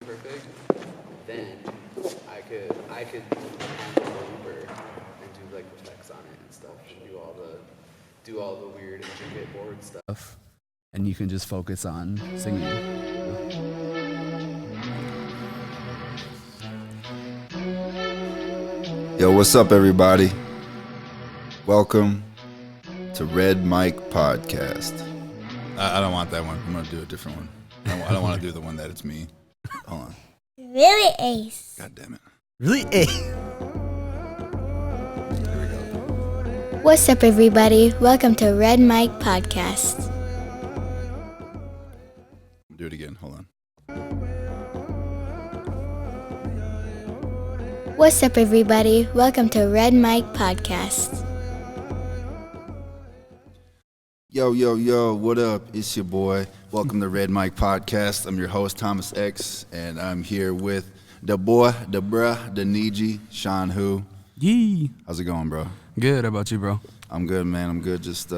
perfect, then I could handle the looper and do like effects on it and stuff and do all the weird intricate board stuff. And you can just focus on singing. Yo, what's up, everybody? Welcome to Red Mic Podcast. I don't want that one. I'm going to do a different one. I don't want to do the one that it's me. Hold on. Really, Ace? God damn it. Really? Hey. There we go. What's up, everybody? Welcome to Red Mic Podcast. Do it again. Hold on. What's up, everybody? Welcome to Red Mic Podcast. Yo, what up? It's your boy. Welcome to Red Mic Podcast. I'm your host, Thomas X, and I'm here with the boy, the bruh, the Niji, Shawn Who. Yee. How's it going, bro? Good. How about you, bro? I'm good, man. I'm good. Just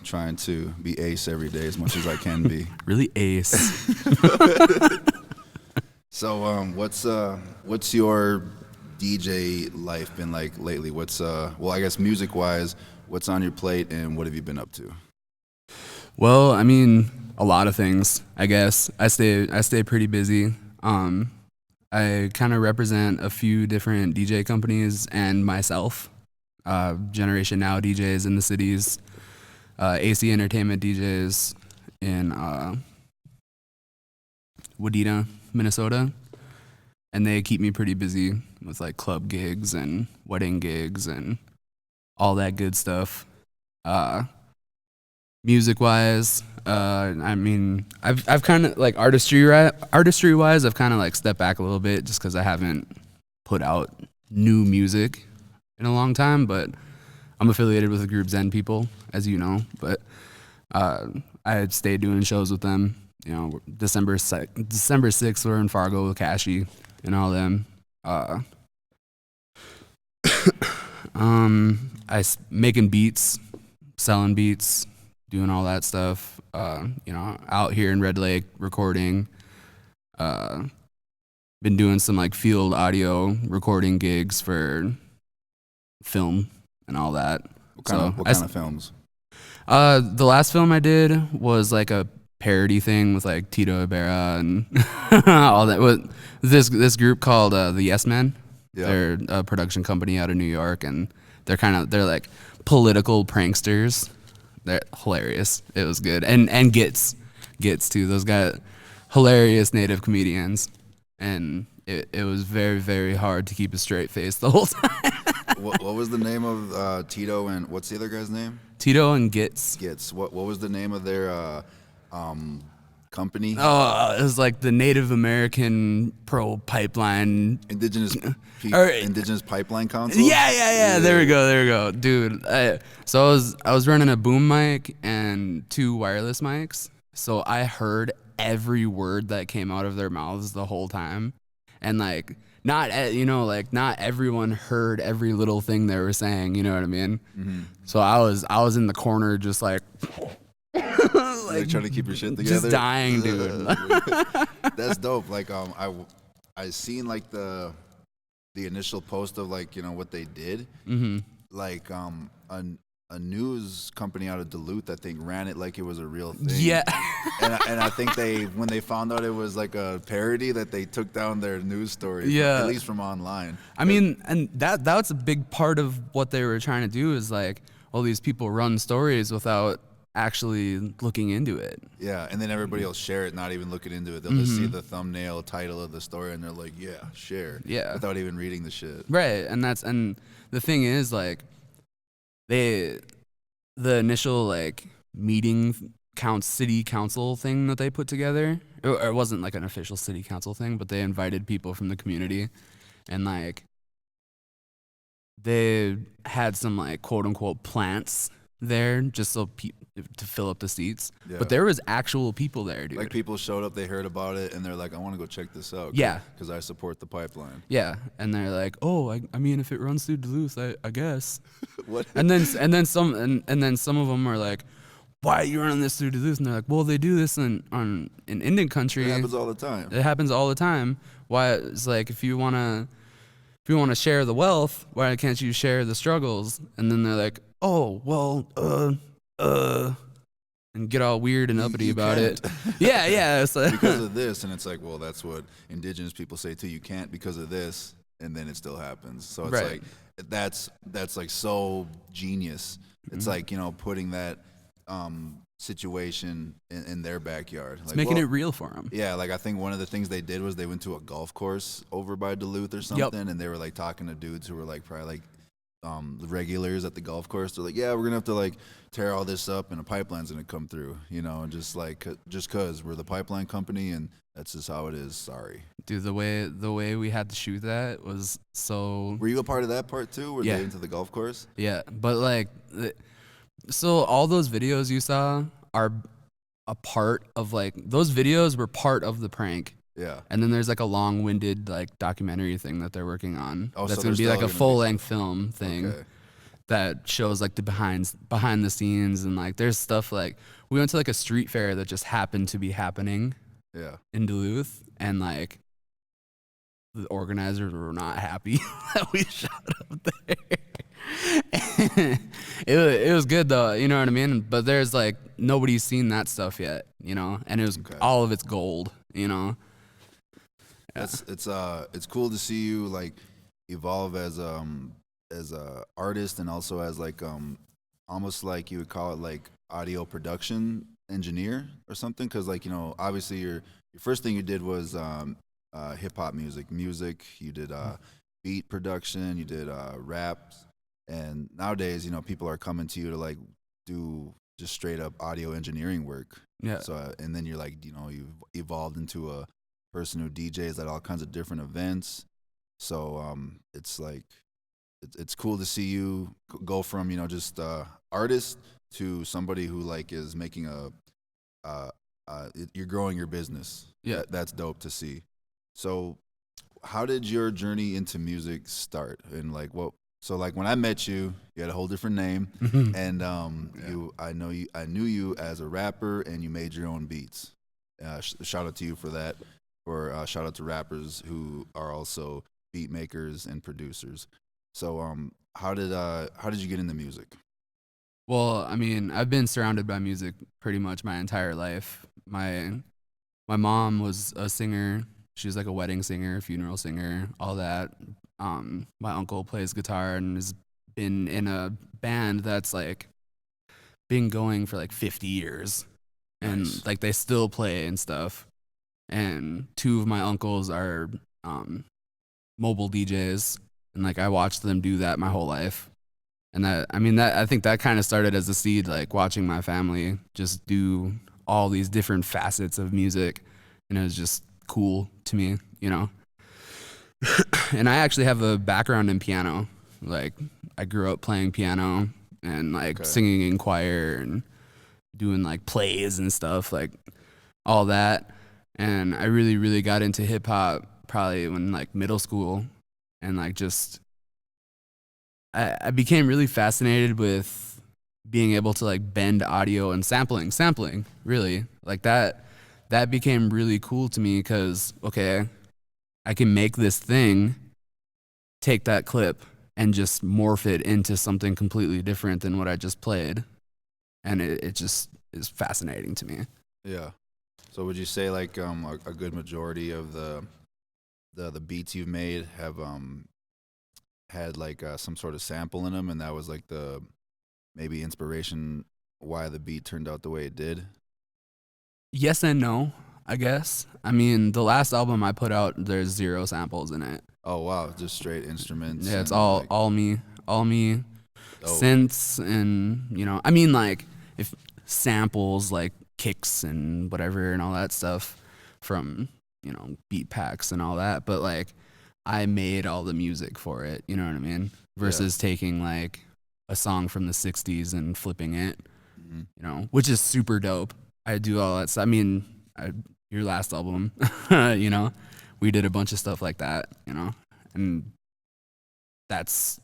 trying to be ace every day as much as I can be. Really ace. So, what's your DJ life been like lately? What's I guess music-wise, what's on your plate and what have you been up to? Well, I mean, a lot of things, I guess. I stay pretty busy. I kind of represent a few different DJ companies and myself. Generation Now DJs in the cities, AC Entertainment DJs in Wadena, Minnesota. And they keep me pretty busy with like club gigs and wedding gigs and all that good stuff. Music-wise, I mean, I've kind of like artistry-wise, I've kind of like stepped back a little bit just because I haven't put out new music in a long time. But I'm affiliated with the group Zen People, as you know. But I had stayed doing shows with them. You know, December 6th, we're in Fargo with Cashy and all them. Making beats, selling beats, doing all that stuff. You know, out here in Red Lake recording. Been doing some like field audio recording gigs for film and all that. What kind of films? The last film I did was like a parody thing with like Tito Ibarra and all that. With this group called the Yes Men. Yeah. They're a production company out of New York, and they're like political pranksters. They're hilarious. It was good, and gets too. Those guys, hilarious native comedians, and it was very, very hard to keep a straight face the whole time. What was the name of Tito and what's the other guy's name? Tito and Gits. Gits. What was the name of their company? Oh, it was like the Native American Pro Pipeline. Indigenous Pipeline Council? Yeah. There we go. Dude, so I was running a boom mic and two wireless mics. So I heard every word that came out of their mouths the whole time. And like not everyone heard every little thing they were saying, you know what I mean? Mm-hmm. So I was in the corner just like like trying to keep your shit together. Just dying, dude. That's dope. Like I seen like the initial post of like, you know, what they did. Mm-hmm. Like a news company out of Duluth, I think, ran it like it was a real thing. Yeah. and I think when they found out it was like a parody, that they took down their news story. Yeah. At least from online. I mean, and that's a big part of what they were trying to do is like all these people run stories without actually looking into it. Yeah, and then everybody will share it, not even looking into it. They'll just see the thumbnail title of the story and they're like, yeah, share. Yeah. Without even reading the shit. Right, and the thing is like the initial like city council thing that they put together, it wasn't like an official city council thing, but they invited people from the community and like they had some like quote unquote plants there just so to fill up the seats. Yeah. But there was actual people there, dude. Like people showed up, they heard about it, and they're like, I want to go check this out. Yeah. Because I support the pipeline. Yeah. And they're like, oh, I mean, if it runs through Duluth, I guess. What? And then some of them are like, why are you running this through Duluth? And they're like, well, they do this in Indian country. It happens all the time. It happens all the time. Why? It's like, if you wanna share the wealth, why can't you share the struggles? And then they're like, oh, well, and get all weird and uppity about it. Yeah. So because of this, and it's like, well, that's what indigenous people say too. You can't because of this, and then it still happens. So it's Right. like that's like so genius. It's Mm-hmm. like, you know, putting that situation in their backyard. it's Like, making well, it real for them. yeah, like I think one of the things they did was they went to a golf course over by Duluth or something, and they were like talking to dudes who were like probably like the regulars at the golf course. They're like, yeah, we're gonna have to like tear all this up and a pipeline's gonna come through, you know, and just like just cause we're the pipeline company and that's just how it is. Sorry. Dude, the way we had to shoot that was so. Were you a part of that part too? Were Yeah. they into the golf course? Yeah, but like, so all those videos you saw are a part of, like, those videos were part of the prank. Yeah. And then there's like a long-winded like documentary thing that they're working on. Oh, that's so gonna there's be still like a gonna be- full-length film thing Okay. that shows like the behind the scenes, and like there's stuff like we went to like a street fair that just happened to be happening Yeah. in Duluth, and like the organizers were not happy that we shot up there. it was good though, you know what I mean? But there's like nobody's seen that stuff yet, you know, and it was all of it's gold, you know. It's cool to see you like evolve as a artist and also as like almost like you would call it like audio production engineer or something, because like, you know, obviously your first thing you did was hip hop music. You did beat production, you did raps, and nowadays, you know, people are coming to you to like do just straight up audio engineering work. Yeah. So and then you're like, you know, you've evolved into a person who DJs at all kinds of different events. So it's like it's cool to see you go from, you know, just artist to somebody who like is making you're growing your business. Yeah. That's dope to see. So how did your journey into music start? And like so like when I met you, you had a whole different name, and I knew you as a rapper, and you made your own beats. Shout out to you for that. Or shout out to rappers who are also beat makers and producers. So how did you get into music? Well, I mean, I've been surrounded by music pretty much my entire life. My mom was a singer. She was like a wedding singer, funeral singer, all that. My uncle plays guitar and has been in a band that's like been going for like 50 years. And Nice. like they still play and stuff. And two of my uncles are mobile DJs, and like I watched them do that my whole life. And I think that kind of started as a seed, like watching my family just do all these different facets of music, and it was just cool to me, you know. And I actually have a background in piano. Like I grew up playing piano and like singing in choir and doing like plays and stuff, like all that. And I really, really got into hip hop probably when like middle school, and like just I became really fascinated with being able to like bend audio and sampling really like that became really cool to me, because okay, I can make this thing, take that clip and just morph it into something completely different than what I just played, and it just is fascinating to me. Yeah. So would you say like a good majority of the beats you've made have had like some sort of sample in them, and that was like the maybe inspiration why the beat turned out the way it did? Yes and no, I guess. I mean, the last album I put out, there's 0 samples in it. Oh wow, just straight instruments. Yeah, it's and, all like, me, dope. synths, and you know, I mean, like if samples like kicks and whatever and all that stuff from, you know, beat packs and all that, but like I made all the music for it, you know what I mean? Versus taking like a song from the 60s and flipping it, you know, which is super dope. I do all that stuff. I mean, your last album, you know, we did a bunch of stuff like that, you know, and that's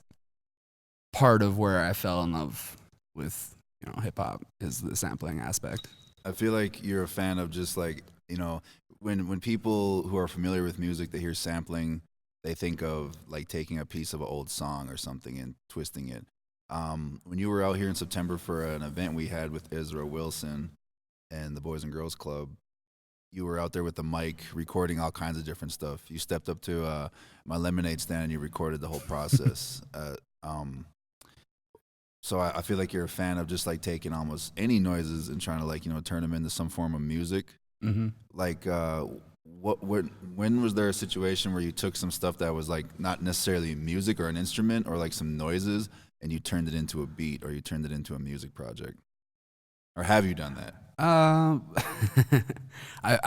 part of where I fell in love with, hip hop is the sampling aspect. I feel like you're a fan of just like, when people who are familiar with music, they hear sampling, they think of like taking a piece of an old song or something and twisting it. When you were out here in September for an event we had with Ezra Wilson and the Boys and Girls Club, you were out there with the mic recording all kinds of different stuff. You stepped up to my lemonade stand and you recorded the whole process. So I feel like you're a fan of just like taking almost any noises and trying to like, turn them into some form of music. Mm-hmm. Like, when was there a situation where you took some stuff that was like not necessarily music or an instrument or like some noises and you turned it into a beat or you turned it into a music project? Or have you done that? I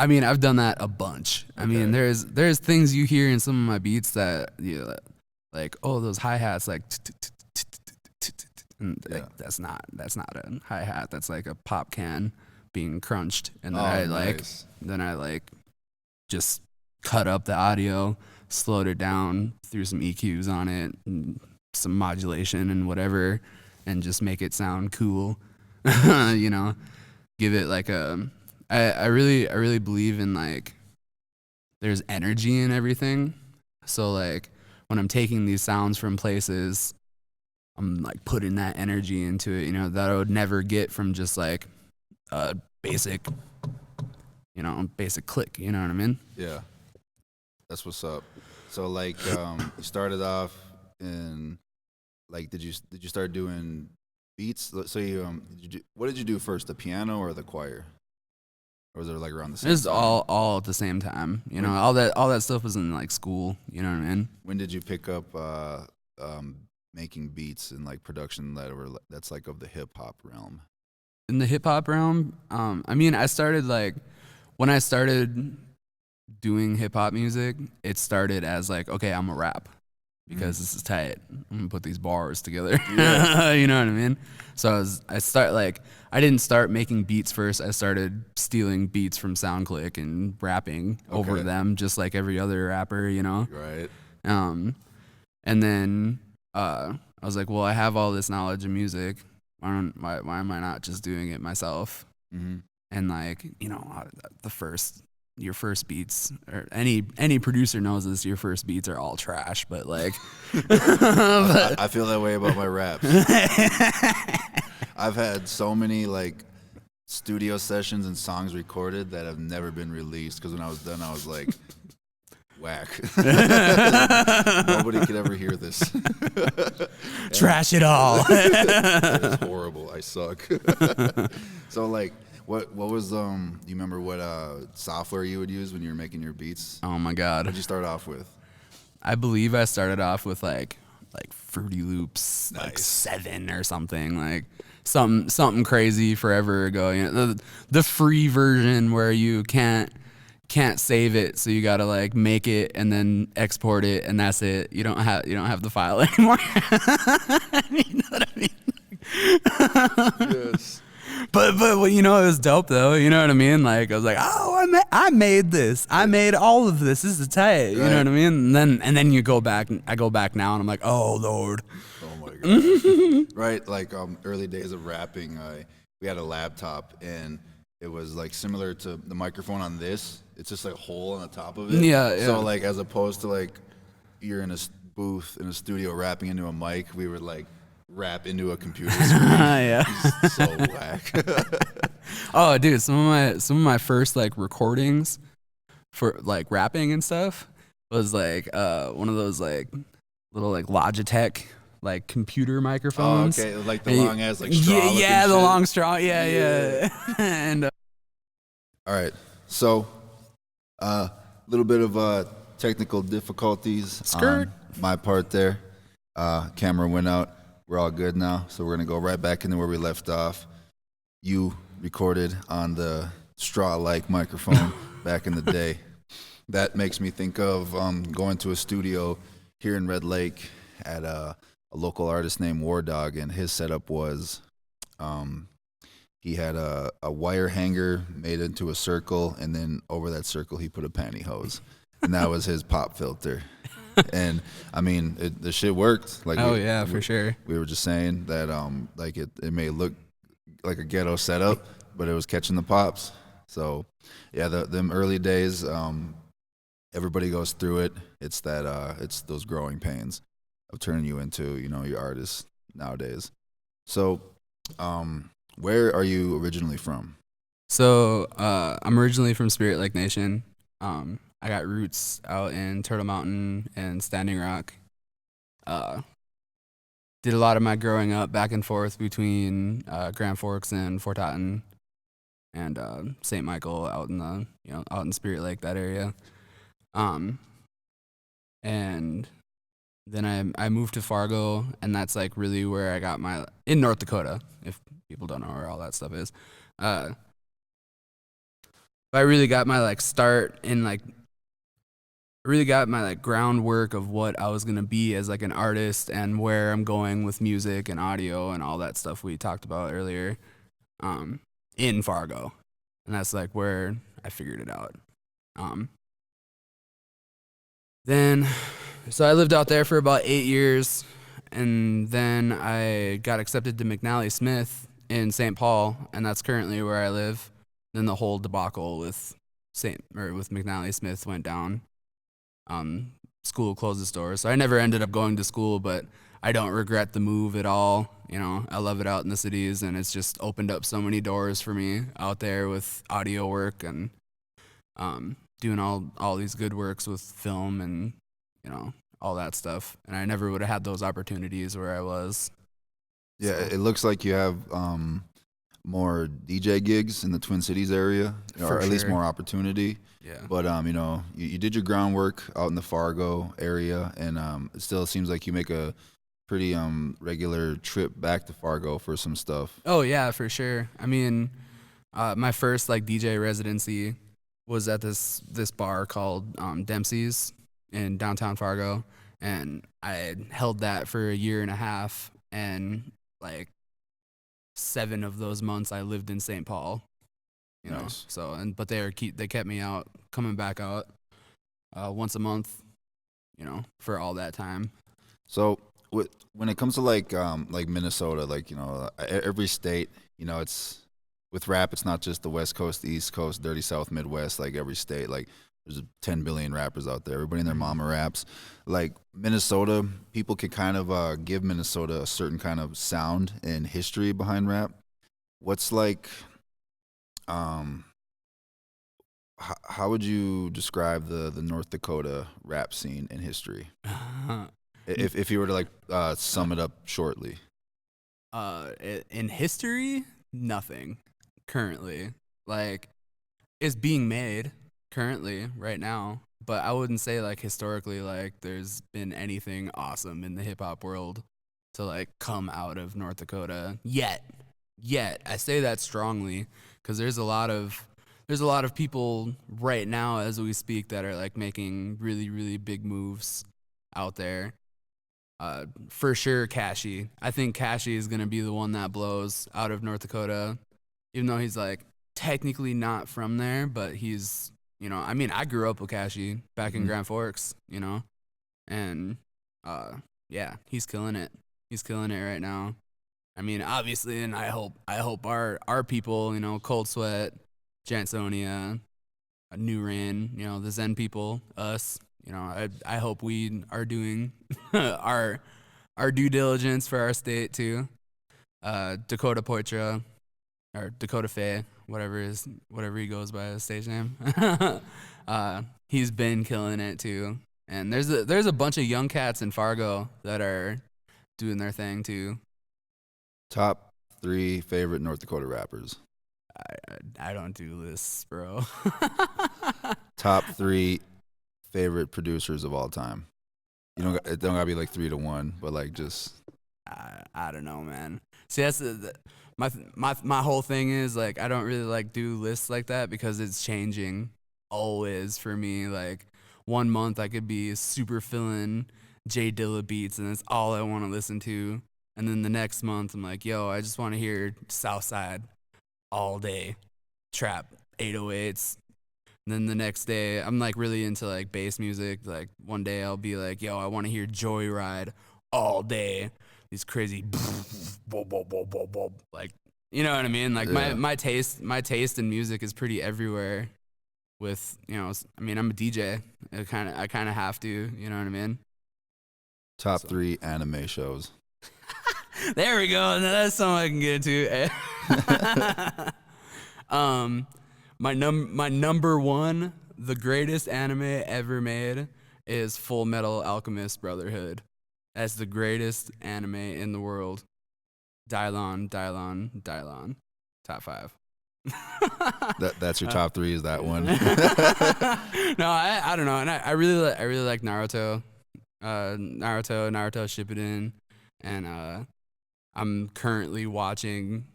mean, I've done that a bunch. I mean, there's things you hear in some of my beats that like, oh, those hi-hats, like, and like, that's not a hi-hat. That's like a pop can being crunched, and then I just cut up the audio, slowed it down, threw some EQs on it, and some modulation and whatever, and just make it sound cool. Give it like I really believe in like there's energy in everything. So like when I'm taking these sounds from places, I'm like putting that energy into it, that I would never get from just like a basic click, you know what I mean? Yeah. That's what's up. So like you started off in like did you start doing beats? So what did you do first, the piano or the choir? Or was it like around the same time? It's all at the same time. All that stuff was in like school, you know what I mean? When did you pick up making beats and like production that's like of the hip hop realm? In the hip hop realm, I mean, I started like when I started doing hip hop music, it started as like, okay, I'm a rap because this is tight. I'm gonna put these bars together. Yeah. You know what I mean? So I didn't start making beats first. I started stealing beats from SoundClick and rapping over them, just like every other rapper, Right. And then I was like, well, I have all this knowledge of music. Why am I not just doing it myself? Mm-hmm. And like, your first beats, or any producer knows this, your first beats are all trash, but like I feel that way about my raps. I've had so many like studio sessions and songs recorded that have never been released because when I was done I was like, whack. Nobody could ever hear this. Trash it all. It's horrible. I suck. So like what was do you remember what software you would use when you were making your beats? Oh my god. What'd you start off with? I believe I started off with like Fruity Loops, nice. like 7 or something, like something crazy forever ago. The free version where you can't save it, so you gotta like make it and then export it, and that's it. You don't have the file anymore. You know what I mean? Yes. But it was dope though. You know what I mean? Like I was like, oh, I made this. I made all of this. This is tight. You know what I mean? And then you go back. I go back now, and I'm like, oh Lord. Oh my god. Right, like early days of rapping, we had a laptop and it was like similar to the microphone on this. It's just like a hole on the top of it. Yeah. So like as opposed to like you're in a booth in a studio rapping into a mic, we would like rap into a computer screen. Yeah. So whack. Oh, dude, some of my first like recordings for like rapping and stuff was like one of those like little like Logitech like computer microphones. Oh, okay, like the long ass like straw. Yeah, the long straw. Yeah. And all right, so a little bit of technical difficulties on my part there. Camera went out. We're all good now, so we're gonna go right back into where we left off. You recorded on the straw-like microphone back in the day. That makes me think of going to a studio here in Red Lake at a local artist named War Dog, and his setup was he had a wire hanger made into a circle, and then over that circle he put a pantyhose, and that was his pop filter. And I mean, the shit worked. Like, for sure. We were just saying that like it may look like a ghetto setup, but it was catching the pops. So yeah, them early days, everybody goes through it. It's it's those growing pains of turning you into, your artist nowadays. So, where are you originally from? So I'm originally from Spirit Lake Nation. I got roots out in Turtle Mountain and Standing Rock. Uh, did a lot of my growing up back and forth between Grand Forks and Fort Totten and St. Michael out in out in Spirit Lake, that area. Um, and then I moved to Fargo, and that's like really where I got my in North Dakota. If people don't know where all that stuff is, but I really got my start in really got my groundwork of what I was gonna be as an artist and where I'm going with music and audio and all that stuff we talked about earlier, in Fargo, and that's where I figured it out. Then, so I lived out there for about 8 years, and then I got accepted to McNally Smith in St. Paul, and that's currently where I live. Then the whole debacle with McNally Smith went down. School closed its doors, so I never ended up going to school, but I don't regret the move at all. I love it out in the cities, and it's just opened up so many doors for me out there with audio work and doing all these good works with film and all that stuff. And I never would have had those opportunities where I was. Yeah, it looks like you have more DJ gigs in the Twin Cities area, or at least more opportunity. Yeah. But you did your groundwork out in the Fargo area, and it still seems like you make a pretty regular trip back to Fargo for some stuff. Oh yeah, for sure. I mean, my first DJ residency was at this bar called Dempsey's in downtown Fargo, and I had held that for a year and a half, and 7 of those months I lived in St. Paul. Nice. So but they kept me out, coming back out once a month, for all that time. So when it comes to Minnesota, every state, it's with rap, it's not just the West Coast, the East Coast, Dirty South, Midwest. Every state, there's 10 billion rappers out there. Everybody and their mama raps. Minnesota, people can kind of give Minnesota a certain kind of sound and history behind rap. What's how would you describe the North Dakota rap scene in history? If you were to sum it up shortly. In history, nothing currently. It's being made currently right now, but I wouldn't say historically there's been anything awesome in the hip hop world to come out of North Dakota yet. I say that strongly because there's a lot of people right now as we speak that are making really, really big moves out there. For sure, Cashy. I think Cashy is gonna be the one that blows out of North Dakota, even though he's technically not from there, but he's I grew up with Cashy back in Grand Forks, and yeah, he's killing it. He's killing it right now. Obviously, and I hope our people, Cold Sweat, Jansonia, New Rain, the Zen people, us, I hope we are doing our due diligence for our state too. Dakota Poitra or Dakota Faye, whatever he goes by his stage name. He's been killing it too. And there's a bunch of young cats in Fargo that are doing their thing too. Top 3 favorite North Dakota rappers. I don't do lists, bro. Top 3 favorite producers of all time. It don't gotta be 3 to 1, but just. I don't know, man. See, that's my whole thing is I don't really do lists like that because it's changing always for me. 1 month I could be super feeling J Dilla beats and that's all I want to listen to, and then the next month I'm yo, I just want to hear Southside all day, trap 808s. And then the next day I'm really into bass music. One day I'll be yo, I want to hear Joyride all day. These crazy You know what I mean? Like Yeah. my taste in music is pretty everywhere. With I mean, I'm a DJ. I kind of have to. You know what I mean? Top 3 anime shows. There we go. Now that's something I can get into. My number one, the greatest anime ever made is Full Metal Alchemist Brotherhood. That's the greatest anime in the world. Dylon. Top 5. That's your top 3 is that one. No, I don't know, and I really like Naruto, Naruto Shippuden, and I'm currently watching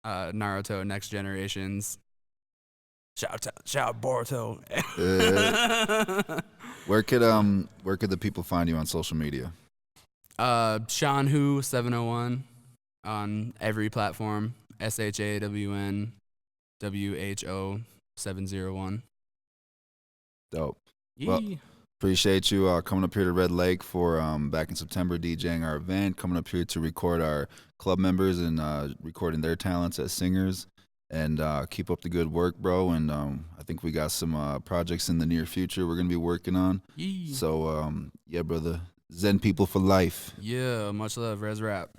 Naruto Next Generations. Shout Boruto. Where could the people find you on social media? Shawn Who 701 on every platform. SHAWNWHO 701. Dope. Yee. Well, appreciate you coming up here to Red Lake for back in September DJing our event, coming up here to record our club members and recording their talents as singers. And keep up the good work, bro. And I think we got some projects in the near future we're going to be working on. Yee. So, yeah, brother. Zen people for life. Yeah, much love, Res Rap.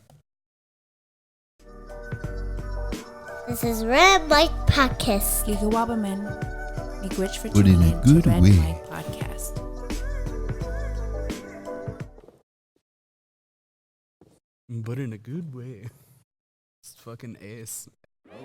This is Red Mike Podcast. Giga Wabaman. Miigwech for But in tuning a in good to Red way. Mike Podcast. But in a good way. It's fucking ace. OT.